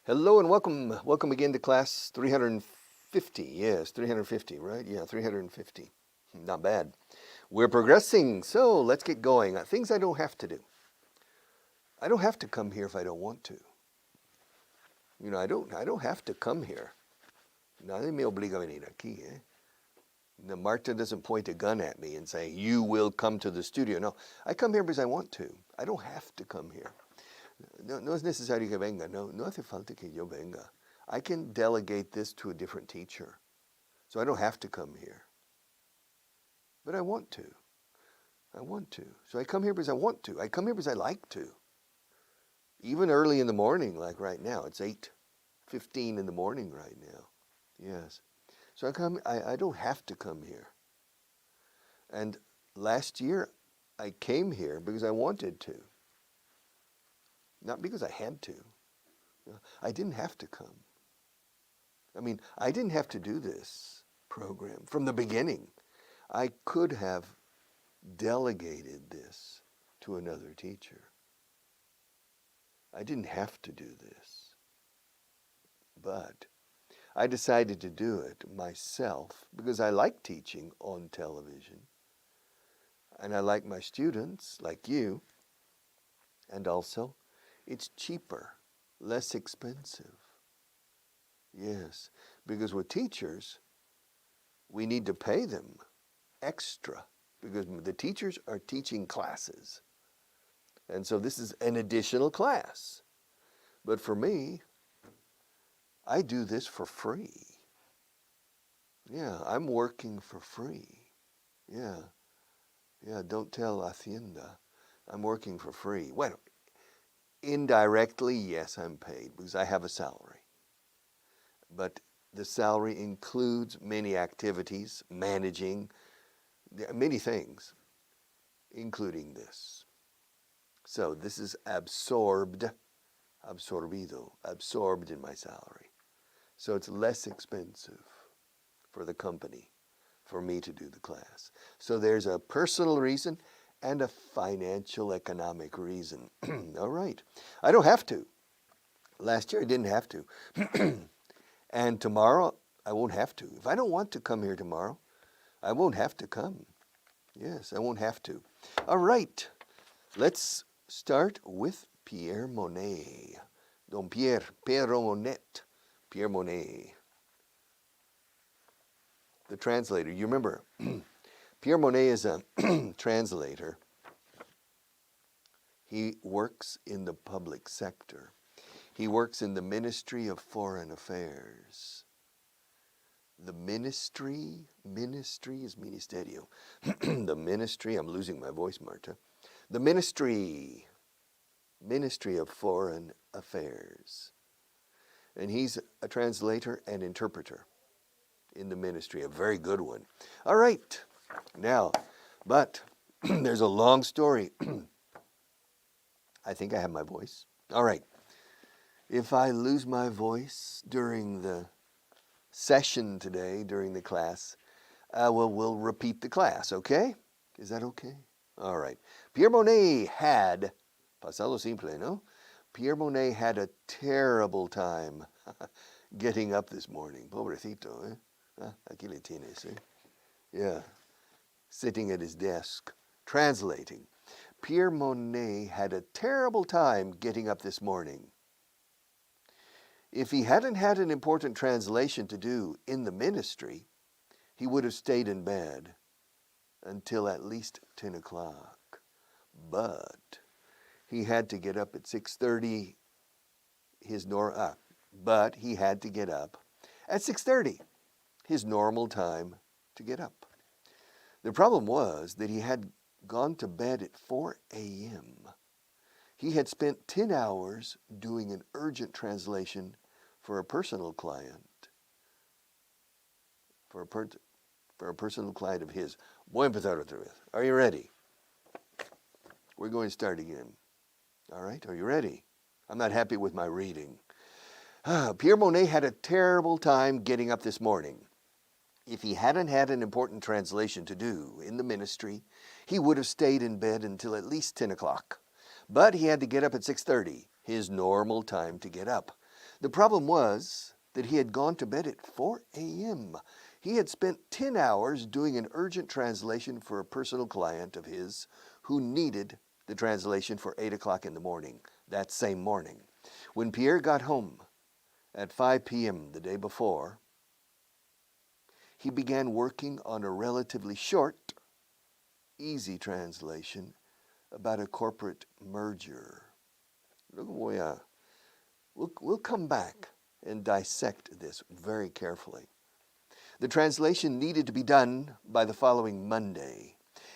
Hello and welcome. Welcome again to class 350. Yes, 350, right? Yeah, 350. Not bad. We're progressing, so let's get going. Things I don't have to do. I don't have to come here if I don't want to. I don't have to come here. Nadie me obliga a venir aquí, eh? Now, Marta doesn't point a gun at me and say, you will come to the studio. No, I come here because I want to. I don't have to come here. No es necesario que venga. No hace falta que yo venga. I can delegate this to a different teacher. So I don't have to come here. But I want to. I want to. So I come here because I want to. I come here because I like to. Even early in the morning, like right now. It's 8:15 in the morning right now. Yes. So I don't have to come here. And last year, I came here because I wanted to. Not because I had to. I didn't have to come. I didn't have to do this program from the beginning. I could have delegated this to another teacher. I didn't have to do this. But I decided to do it myself because I like teaching on television. And I like my students, like you. And also, it's cheaper, less expensive. Yes, because with teachers, we need to pay them extra because the teachers are teaching classes. And so this is an additional class. But for me, I do this for free. Yeah, I'm working for free. Yeah, don't tell Hacienda. I'm working for free. Well, indirectly, yes, I'm paid because I have a salary. But the salary includes many activities, managing, many things, including this. So this is absorbed in my salary. So it's less expensive for the company for me to do the class. So there's a personal reason and a financial economic reason. All right. I don't have to. Last year I didn't have to. And tomorrow I won't have to. If I don't want to come here tomorrow, I won't have to come. Yes, I won't have to. All right. Let's start with Pierre Monet. Don Pierre, Pedro Monet, Pierre Monet. The translator. You remember, Pierre Monet is a translator. He works in the public sector. He works in the Ministry of Foreign Affairs. The ministry is ministerio. The ministry, I'm losing my voice, Marta. The Ministry of Foreign Affairs. And he's a translator and interpreter in the ministry, a very good one. All right, now, but there's a long story. I think I have my voice. All right. If I lose my voice during the session today, during the class, we'll repeat the class, okay? Is that okay? All right. Pierre Monet had, pasado simple, no? Pierre Monet had a terrible time getting up this morning. Pobrecito, eh? Aquí le tienes, eh? Yeah. Sitting at his desk, translating. Pierre Monet had a terrible time getting up this morning. If he hadn't had an important translation to do in the ministry, he would have stayed in bed until at least 10 o'clock. But he had to get up at 6:30. But he had to get up at 6:30, his normal time to get up. The problem was that he had gone to bed at 4 a.m. He had spent 10 hours doing an urgent translation for a personal client, for a personal client of his. Voy a empezar otra vez. Are you ready? We're going to start again. All right, are you ready? I'm not happy with my reading. Pierre Monet had a terrible time getting up this morning. If he hadn't had an important translation to do in the ministry, he would have stayed in bed until at least 10 o'clock. But he had to get up at 6:30, his normal time to get up. The problem was that he had gone to bed at 4 a.m. He had spent 10 hours doing an urgent translation for a personal client of his who needed the translation for 8 o'clock in the morning, that same morning. When Pierre got home at 5 p.m. the day before, he began working on a relatively short, easy translation about a corporate merger. We'll come back and dissect this very carefully. The translation needed to be done by the following Monday.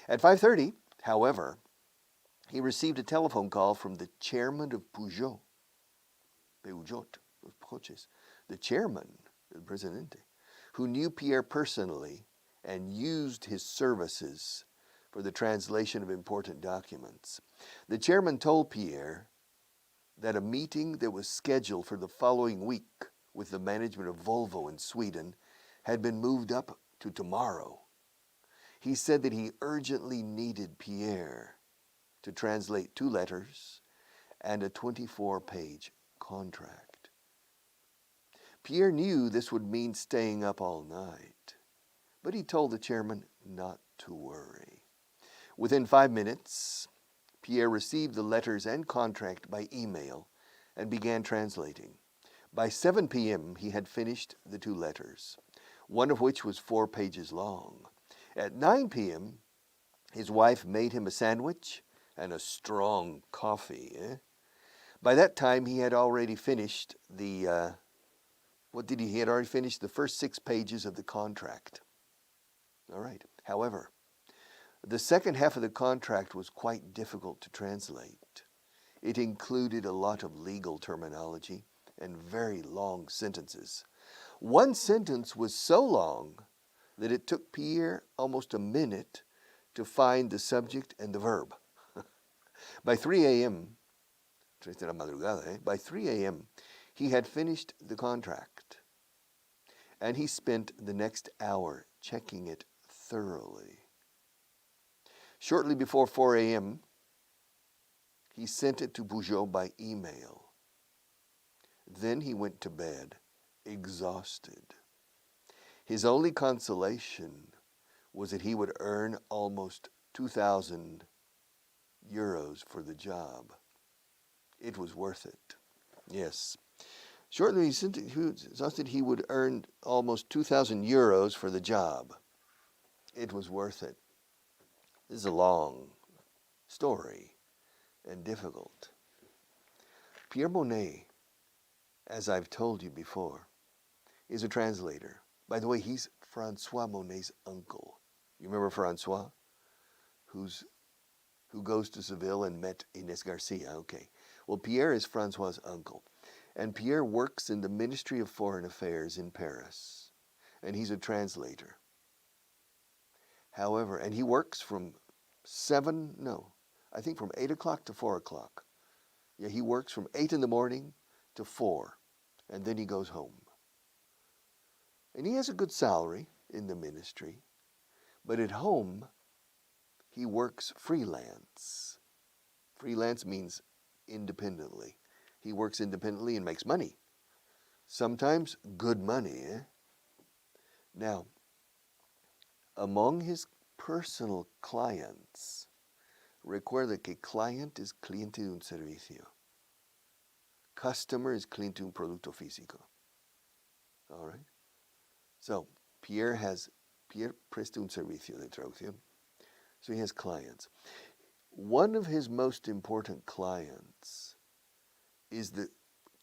At 5:30, however, he received a telephone call from the chairman of Peugeot, los coches, the chairman, el presidente, who knew Pierre personally and used his services for the translation of important documents. The chairman told Pierre that a meeting that was scheduled for the following week with the management of Volvo in Sweden had been moved up to tomorrow. He said that he urgently needed Pierre to translate 2 letters and a 24-page contract. Pierre knew this would mean staying up all night, but he told the chairman not to worry. Within 5 minutes, Pierre received the letters and contract by email and began translating. By 7 p.m., he had finished the 2 letters, one of which was 4 pages long. At 9 p.m., his wife made him a sandwich and a strong coffee. By that time, he had already finished He had already finished the first 6 pages of the contract. All right. However, the second half of the contract was quite difficult to translate. It included a lot of legal terminology and very long sentences. One sentence was so long that it took Pierre almost a minute to find the subject and the verb. By 3 a.m., by 3 a.m., he had finished the contract, and he spent the next hour checking it thoroughly. Shortly before 4 a.m., he sent it to Peugeot by email. Then he went to bed, exhausted. His only consolation was that he would earn almost 2,000 euros for the job. It was worth it. Yes. Shortly, he exhausted, he would earn almost 2,000 euros for the job. It was worth it. This is a long story and difficult. Pierre Monet, as I've told you before, is a translator. By the way, he's Francois Monet's uncle. You remember Francois, who goes to Seville and met Inés Garcia? Okay. Well, Pierre is Francois's uncle. And Pierre works in the Ministry of Foreign Affairs in Paris. And he's a translator. However, and he works from 8 o'clock to 4 o'clock. Yeah, he works from 8 in the morning to 4. And then he goes home. And he has a good salary in the ministry. But at home, he works freelance. Freelance means independently. He works independently and makes money. Sometimes good money. Now, among his personal clients, recuerda que client es cliente de un servicio. Customer is cliente de un producto físico. All right? So, Pierre presta un servicio de traducción. So he has clients. One of his most important clients is the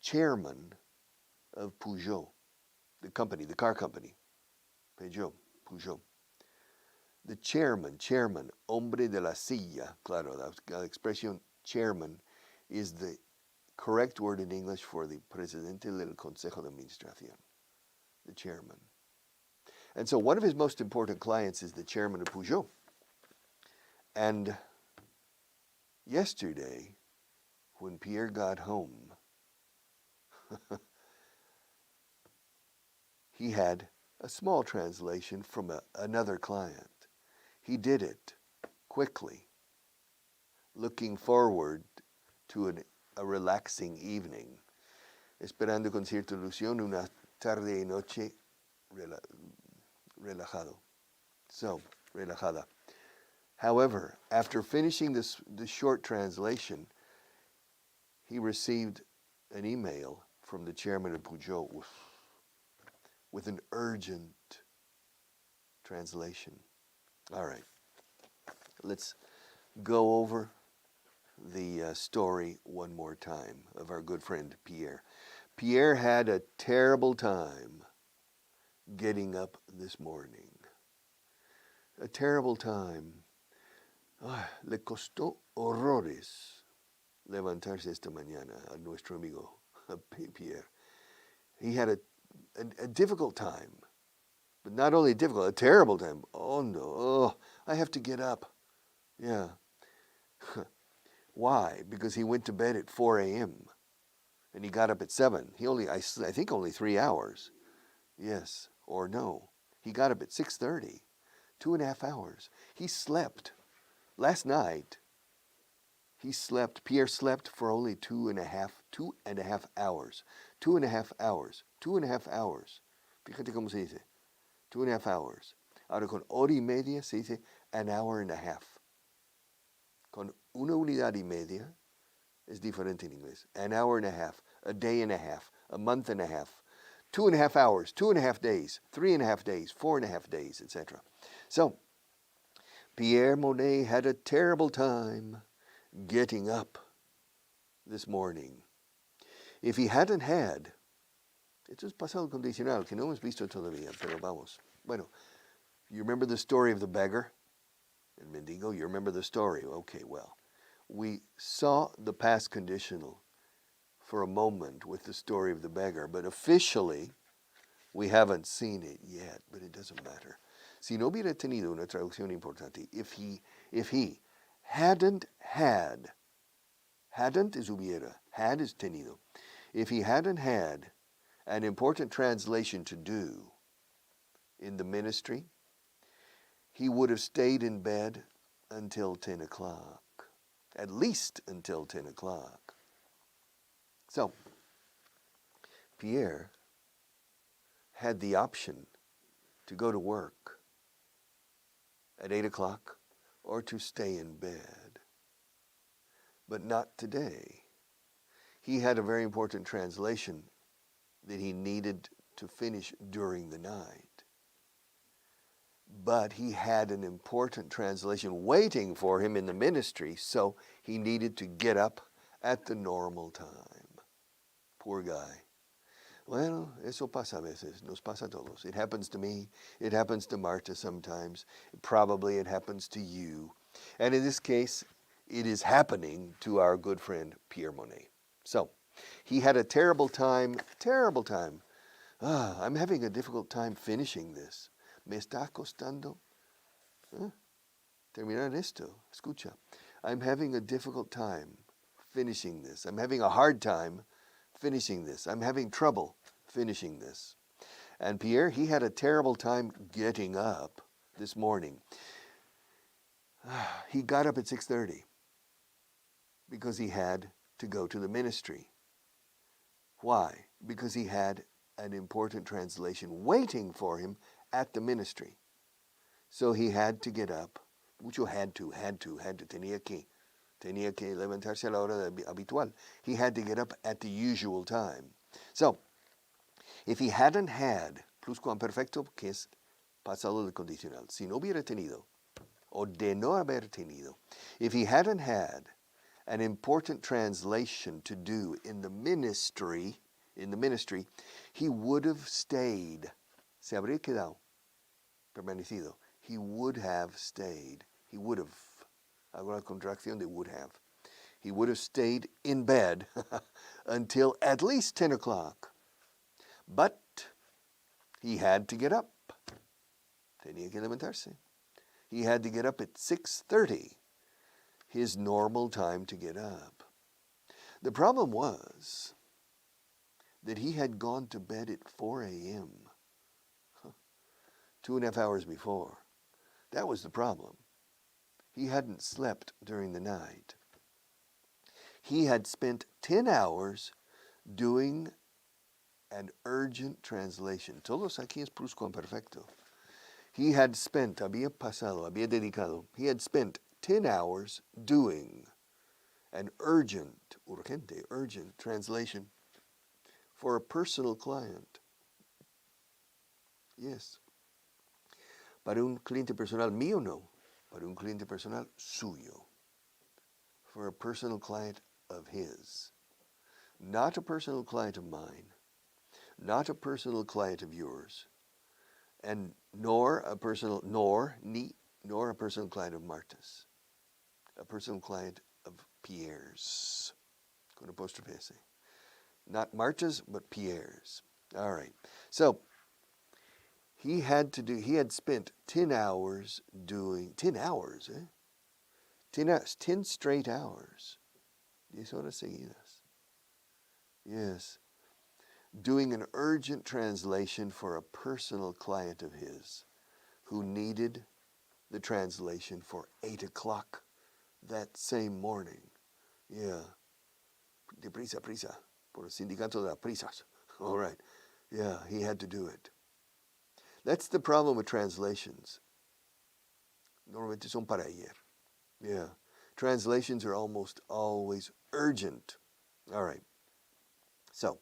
chairman of Peugeot, the car company. Peugeot. The chairman, hombre de la silla, claro, la expresión chairman is the correct word in English for the presidente del Consejo de Administración, the chairman. And so one of his most important clients is the chairman of Peugeot. And yesterday, when Pierre got home, he had a small translation from another client. He did it quickly, looking forward to a relaxing evening. esperando con cierta ilusión una tarde y noche relajado. So, relajada. However, after finishing the short translation, he received an email from the chairman of Peugeot with an urgent translation. All right, let's go over the story one more time of our good friend Pierre. Pierre had a terrible time getting up this morning. A terrible time. Le costó horrores levantarse esta mañana a nuestro amigo Pierre. He had a difficult time, but not only difficult, a terrible time. Oh no, I have to get up. Yeah. Why? Because he went to bed at 4 a.m. and he got up at 7. I think only 3 hours. Yes, or no. He got up at 6:30, 2.5 hours. He slept. Last night, Pierre slept for only 2.5 hours. 2.5 hours. 2.5 hours. Fíjate cómo se dice. 2.5 hours. Ahora con hora y media se dice an hour and a half. Con una unidad y media es diferente en inglés. An hour and a half, a day and a half, a month and a half. 2.5 hours, 2.5 days, 3.5 days, 4.5 days, etc. So, Pierre Monet had a terrible time getting up this morning. If he hadn't had, esto es pasado condicional, que no hemos visto todavía, pero vamos. Bueno, you remember the story of the beggar? El mendigo, you remember the story? Okay, well, we saw the past conditional for a moment with the story of the beggar, but officially, we haven't seen it yet, but it doesn't matter. Si no hubiera tenido una traducción importante, if he hadn't had, hadn't is hubiera, had is tenido. If he hadn't had an important translation to do in the ministry, he would have stayed in bed until 10 o'clock, at least until 10 o'clock. So, Pierre had the option to go to work at 8 o'clock or to stay in bed. But not today. He had a very important translation that he needed to finish during the night. But he had an important translation waiting for him in the ministry, so he needed to get up at the normal time. Poor guy. Well, eso pasa a veces, nos pasa a todos. It happens to me, it happens to Marta sometimes, probably it happens to you. And in this case, it is happening to our good friend Pierre Monet. So, he had a terrible time. I'm having a difficult time finishing this. Me está costando terminar esto. Escucha. I'm having a difficult time finishing this. I'm having a hard time finishing this. I'm having trouble finishing this. And Pierre, he had a terrible time getting up this morning. He got up at 6:30 because he had to go to the ministry. Why? Because he had an important translation waiting for him at the ministry. So he had to get up. Mucho had to. Tenía que levantarse a la hora habitual. He had to get up at the usual time. So, if he hadn't had, pluscuamperfecto, que es pasado de condicional, si no hubiera tenido, o de no haber tenido, if he hadn't had an important translation to do in the ministry, he would have stayed. Se habría quedado, permanecido. He would have stayed. He would have. Hago la contracción de would have. He would have stayed in bed until at least 10 o'clock. But he had to get up. Tenía que levantarse. He had to get up at 6:30, his normal time to get up. The problem was that he had gone to bed at 4 a.m., 2.5 hours before. That was the problem. He hadn't slept during the night. He had spent 10 hours doing an urgent translation. Todos aquí es pluscuamperfecto. He had spent, había dedicado, he had spent 10 hours doing an urgent, urgente, urgent translation for a personal client. Yes. Para un cliente personal mío, no. Para un cliente personal suyo. For a personal client of his. Not a personal client of mine. Not a personal client of yours. And nor a personal client of Marta's. A personal client of Pierre's. Con apostrophe S. Not Marta's, but Pierre's. All right. So, he had spent 10 hours doing, 10 hours, 10 straight hours. 10 horas seguidas. Yes. Doing an urgent translation for a personal client of his who needed the translation for 8 o'clock that same morning. Yeah. Deprisa, prisa. Por el sindicato de las prisas. All right. Yeah, he had to do it. That's the problem with translations. Normalmente son para ayer. Yeah. Translations are almost always urgent. All right. So,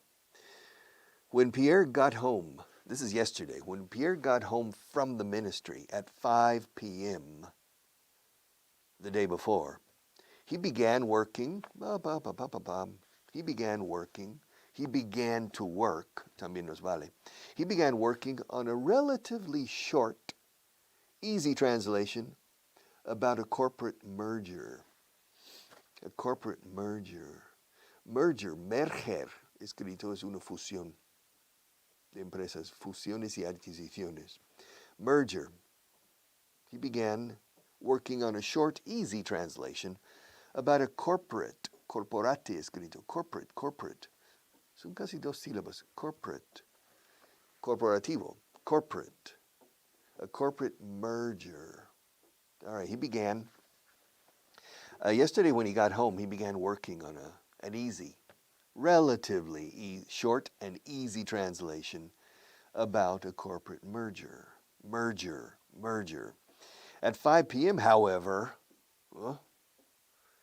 when Pierre got home, this is yesterday, when Pierre got home from the ministry at 5 p.m. the day before, he began working. He began to work, también nos vale. He began working on a relatively short, easy translation about a corporate merger. A corporate merger. Merger, escrito es una fusión de empresas, fusiones y adquisiciones. Merger. He began working on a short, easy translation about a corporate, corporate escrito, corporate. Son casi dos sílabas, corporate, corporativo, corporate, a corporate merger. All right, he began, yesterday when he got home, he began working on an easy, relatively short and easy translation about a corporate merger. At 5 p.m., however,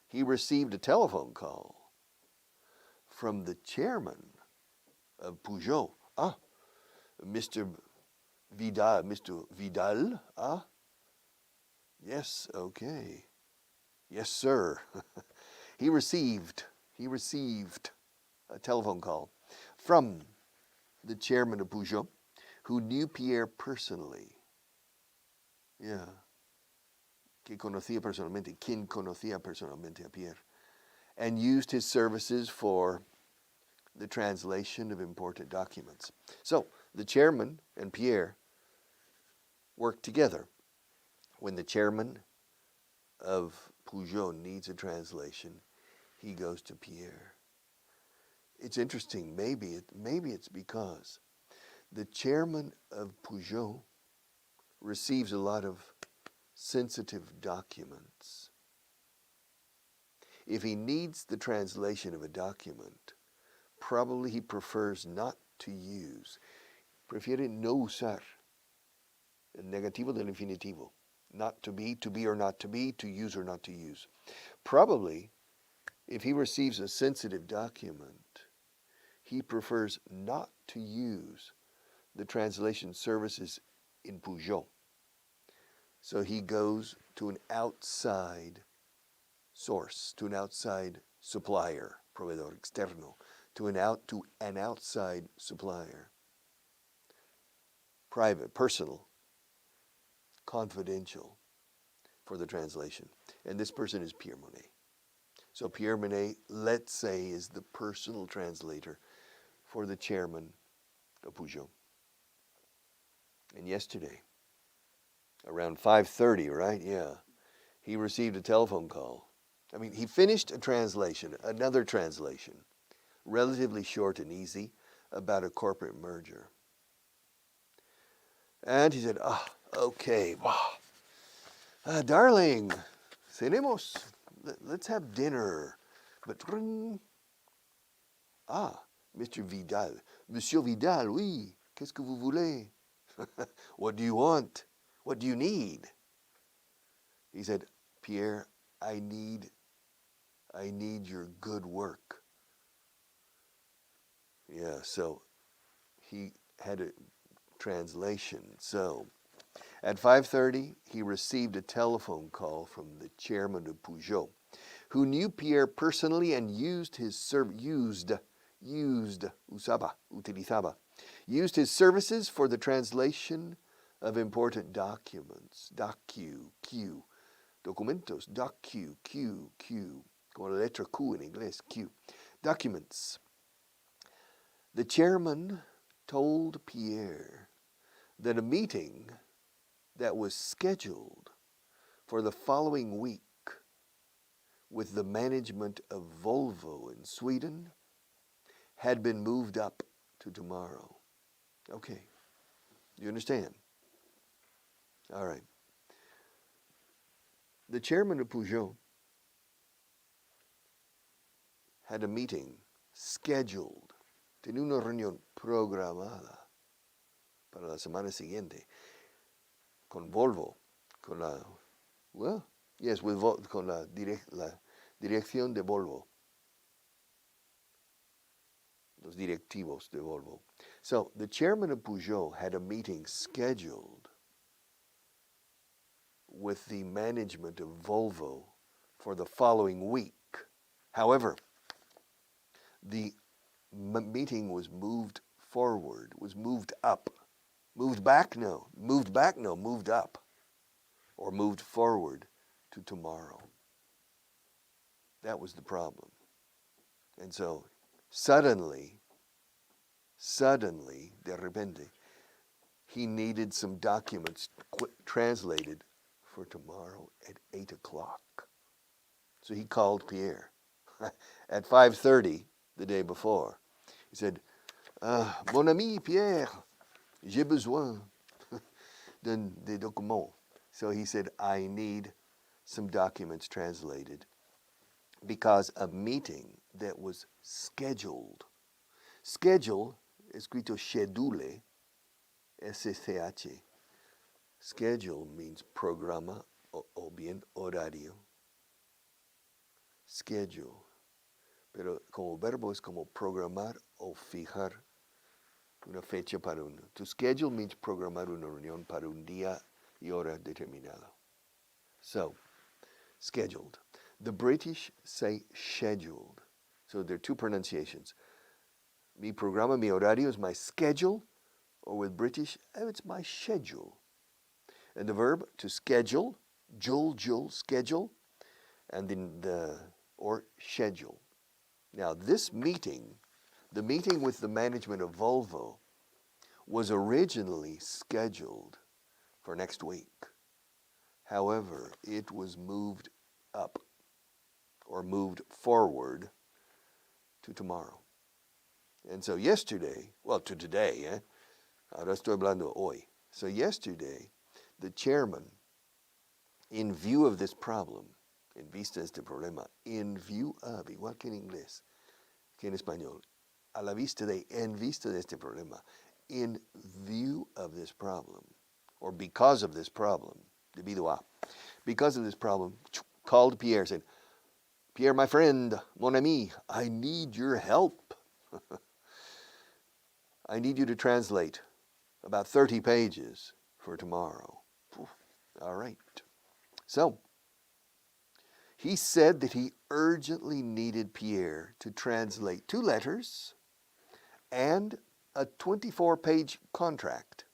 he received a telephone call from the chairman of Peugeot. Mr. Vidal. Yes, okay. Yes, sir. He received a telephone call from the chairman of Peugeot, who knew Pierre personally. Yeah. Quien conocía personalmente a Pierre, and used his services for the translation of important documents. So, the chairman and Pierre work together. When the chairman of Peugeot needs a translation, he goes to Pierre. It's interesting. Maybe it's because the chairman of Peugeot receives a lot of sensitive documents. If he needs the translation of a document, probably he prefers not to use. Prefiere no usar. El negativo del infinitivo. Not to be or not to be, to use or not to use. Probably, if he receives a sensitive document, he prefers not to use the translation services in Peugeot. So he goes to an outside source, to an outside supplier, proveedor externo, to an outside supplier. Private, personal, confidential for the translation. And this person is Pierre Monet. So Pierre Monet, let's say, is the personal translator for the chairman of Peugeot. And yesterday, around 5:30, right? Yeah. He received a telephone call. I mean, he finished a translation, another translation, relatively short and easy, about a corporate merger. And he said, okay, darling, cenemos, let's have dinner. But, Mr. Vidal, Monsieur Vidal, oui, qu'est-ce que vous voulez? What do you want? What do you need? He said, Pierre, I need your good work. Yeah, so he had a translation. So at 5:30, he received a telephone call from the chairman of Peugeot, who knew Pierre personally and used his services for the translation of important documents. Documentos, como la letra Q en inglés, Q. Documents. The chairman told Pierre that a meeting that was scheduled for the following week with the management of Volvo in Sweden had been moved up to tomorrow. Okay, you understand? All right. The chairman of Peugeot had a meeting scheduled, tenía una reunión programada para la semana siguiente con Volvo, con la, well, yes, con la dirección de Volvo, los directivos de Volvo. So the chairman of Peugeot had a meeting scheduled with the management of Volvo for the following week. However, the meeting was moved forward, was moved up. Moved back? No. Moved back? No. Moved up. Or moved forward to tomorrow. That was the problem. And so, suddenly, de repente, he needed some documents translated for tomorrow at 8 o'clock. So he called Pierre at 5:30 the day before. He said, Mon ami Pierre, j'ai besoin des documents. So he said, I need some documents translated because a meeting that was scheduled. Schedule, escrito schedule, SCH. Schedule means programa o bien horario. Schedule. Pero como verbo es como programar o fijar una fecha para uno. To schedule means programar una reunión para un día y hora determinado. So, scheduled. The British say scheduled. So there are two pronunciations. Mi programa, mi horario is my schedule, or with British, it's my schedule. And the verb to schedule, schedule, and then or schedule. Now this meeting, the meeting with the management of Volvo, was originally scheduled for next week. However, it was moved up or moved forward to tomorrow. And so yesterday, well, to today, ahora estoy hablando hoy. So yesterday, the chairman, in view of this problem, en vista de este problema, in view of, igual que en inglés, que en español, a la vista de, en vista de este problema, in view of this problem, or because of this problem, debido a, because of this problem, called Pierre, said, Pierre, my friend, mon ami, I need your help. I need you to translate about 30 pages for tomorrow. All right. So, he said that he urgently needed Pierre to translate 2 letters and a 24-page contract.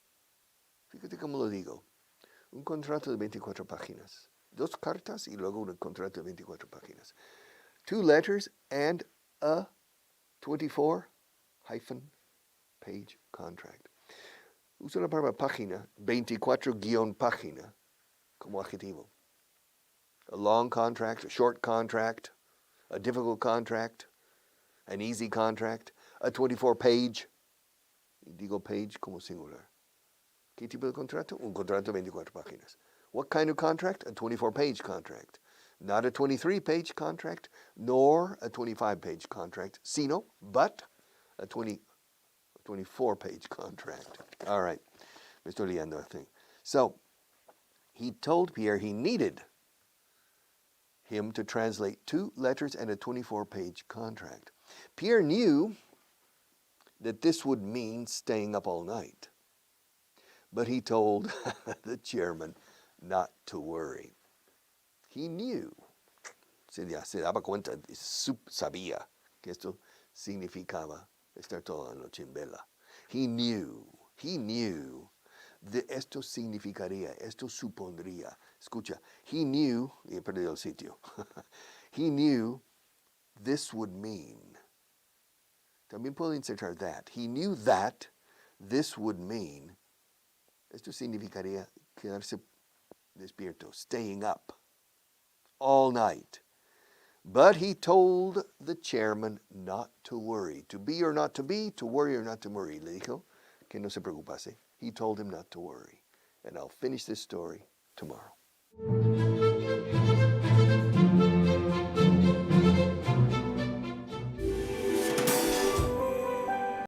Fíjate cómo lo digo. Un contrato de 24 páginas. 2 cartas y luego un contrato de 24 páginas. 2 letters and a 24-page contract. Usa la palabra página, 24-página, como adjetivo. A long contract, a short contract, a difficult contract, an easy contract, a 24-page. Digo page como singular. ¿Qué tipo de contrato? Un contrato de 24 páginas. What kind of contract? A 24-page contract. Not a 23-page contract, nor a 25-page contract, but a 24-page contract. All right. Me estoy liando, I think. So, he told Pierre he needed him to translate 2 letters and a 24-page contract. Pierre knew that this would mean staying up all night. But he told the chairman not to worry. He knew, se daba cuenta, sabía que esto significaba estar toda la noche en vela. He knew that esto significaría, esto supondría. Escucha, he knew, y he perdido el sitio. He knew this would mean. También puedo insertar that. He knew that this would mean. Esto significaría quedarse despierto, staying up all night. But he told the chairman not to worry. To be or not to be, to worry or not to worry. Le dijo que no se preocupase. He told him not to worry. And I'll finish this story tomorrow.